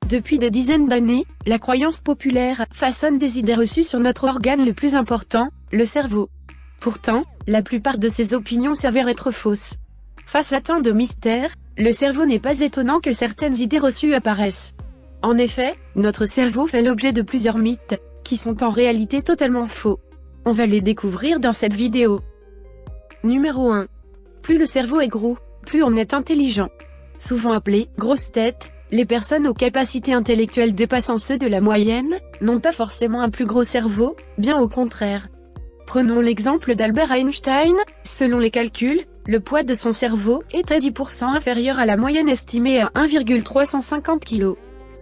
Depuis des dizaines d'années, la croyance populaire façonne des idées reçues sur notre organe le plus important, le cerveau. Pourtant, la plupart de ces opinions s'avèrent être fausses. Face à tant de mystères, le cerveau n'est pas étonnant que certaines idées reçues apparaissent. En effet, notre cerveau fait l'objet de plusieurs mythes, qui sont en réalité totalement faux. On va les découvrir dans cette vidéo. Numéro 1. Plus le cerveau est gros, plus on est intelligent. Souvent appelées « grosses têtes », les personnes aux capacités intellectuelles dépassant ceux de la moyenne, n'ont pas forcément un plus gros cerveau, bien au contraire. Prenons l'exemple d'Albert Einstein, selon les calculs, le poids de son cerveau était 10% inférieur à la moyenne estimée à 1,350 kg.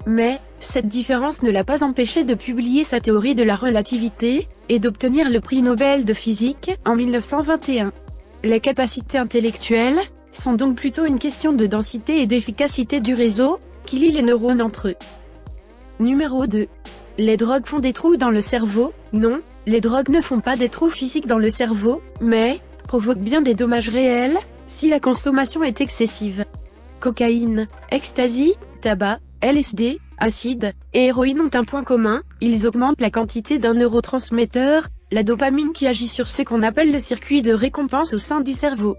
Mais, cette différence ne l'a pas empêché de publier sa théorie de la relativité, et d'obtenir le prix Nobel de physique, en 1921. Les capacités intellectuelles sont donc plutôt une question de densité et d'efficacité du réseau, qui lie les neurones entre eux. Numéro 2. Les drogues font des trous dans le cerveau. Non, les drogues ne font pas des trous physiques dans le cerveau, mais provoquent bien des dommages réels, si la consommation est excessive. Cocaïne, ecstasy, tabac, LSD, acide, et héroïne ont un point commun, ils augmentent la quantité d'un neurotransmetteur, la dopamine qui agit sur ce qu'on appelle le circuit de récompense au sein du cerveau.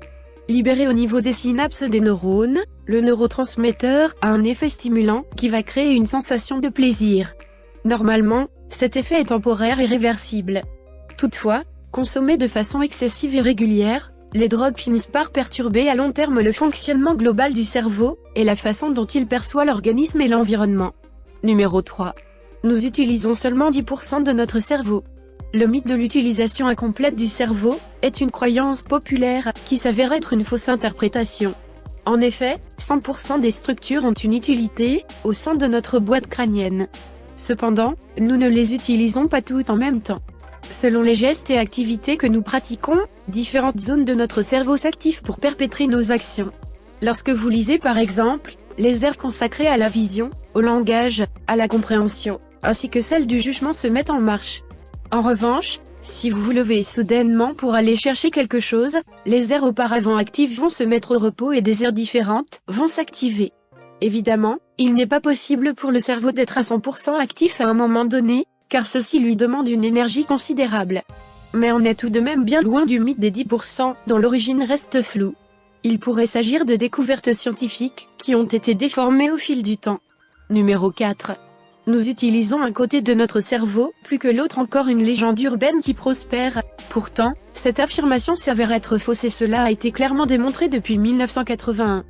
Libéré au niveau des synapses des neurones, le neurotransmetteur a un effet stimulant qui va créer une sensation de plaisir. Normalement, cet effet est temporaire et réversible. Toutefois, consommées de façon excessive et régulière, les drogues finissent par perturber à long terme le fonctionnement global du cerveau, et la façon dont il perçoit l'organisme et l'environnement. Numéro 3. Nous utilisons seulement 10% de notre cerveau. Le mythe de l'utilisation incomplète du cerveau est une croyance populaire qui s'avère être une fausse interprétation. En effet, 100% des structures ont une utilité au sein de notre boîte crânienne. Cependant, nous ne les utilisons pas toutes en même temps. Selon les gestes et activités que nous pratiquons, différentes zones de notre cerveau s'activent pour perpétrer nos actions. Lorsque vous lisez par exemple, les aires consacrées à la vision, au langage, à la compréhension, ainsi que celles du jugement se mettent en marche. En revanche, si vous vous levez soudainement pour aller chercher quelque chose, les aires auparavant actives vont se mettre au repos et des aires différentes vont s'activer. Évidemment, il n'est pas possible pour le cerveau d'être à 100% actif à un moment donné, car ceci lui demande une énergie considérable. Mais on est tout de même bien loin du mythe des 10%, dont l'origine reste floue. Il pourrait s'agir de découvertes scientifiques, qui ont été déformées au fil du temps. Numéro 4. Nous utilisons un côté de notre cerveau, plus que l'autre, encore une légende urbaine qui prospère. Pourtant, cette affirmation s'avère être fausse et cela a été clairement démontré depuis 1981.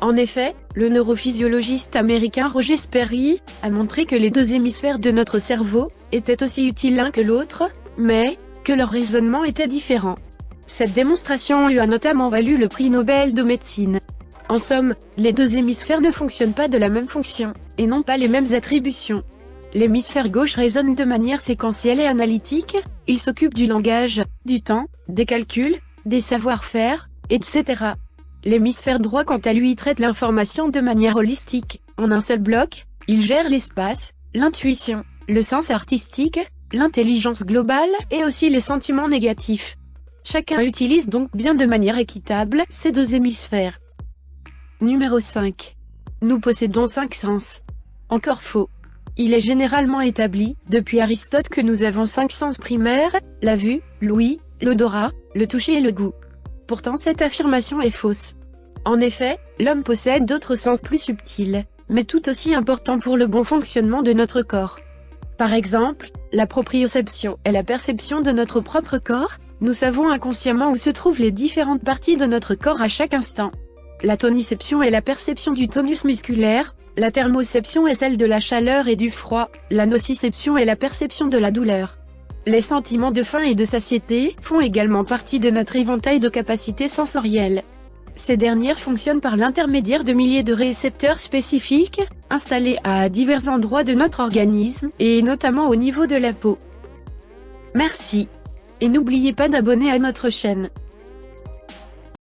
En effet, le neurophysiologiste américain Roger Sperry a montré que les deux hémisphères de notre cerveau étaient aussi utiles l'un que l'autre, mais que leur raisonnement était différent. Cette démonstration lui a notamment valu le prix Nobel de médecine. En somme, les deux hémisphères ne fonctionnent pas de la même fonction, et n'ont pas les mêmes attributions. L'hémisphère gauche raisonne de manière séquentielle et analytique, il s'occupe du langage, du temps, des calculs, des savoir-faire, etc. L'hémisphère droit quant à lui traite l'information de manière holistique, en un seul bloc, il gère l'espace, l'intuition, le sens artistique, l'intelligence globale et aussi les sentiments négatifs. Chacun utilise donc bien de manière équitable ces deux hémisphères. Numéro 5. Nous possédons 5 sens. Encore faux. Il est généralement établi, depuis Aristote, que nous avons 5 sens primaires, la vue, l'ouïe, l'odorat, le toucher et le goût. Pourtant cette affirmation est fausse. En effet, l'homme possède d'autres sens plus subtils, mais tout aussi importants pour le bon fonctionnement de notre corps. Par exemple, la proprioception est la perception de notre propre corps, nous savons inconsciemment où se trouvent les différentes parties de notre corps à chaque instant. La toniception est la perception du tonus musculaire, la thermoception est celle de la chaleur et du froid, la nociception est la perception de la douleur. Les sentiments de faim et de satiété font également partie de notre éventail de capacités sensorielles. Ces dernières fonctionnent par l'intermédiaire de milliers de récepteurs spécifiques, installés à divers endroits de notre organisme, et notamment au niveau de la peau. Merci. Et n'oubliez pas d'abonner à notre chaîne.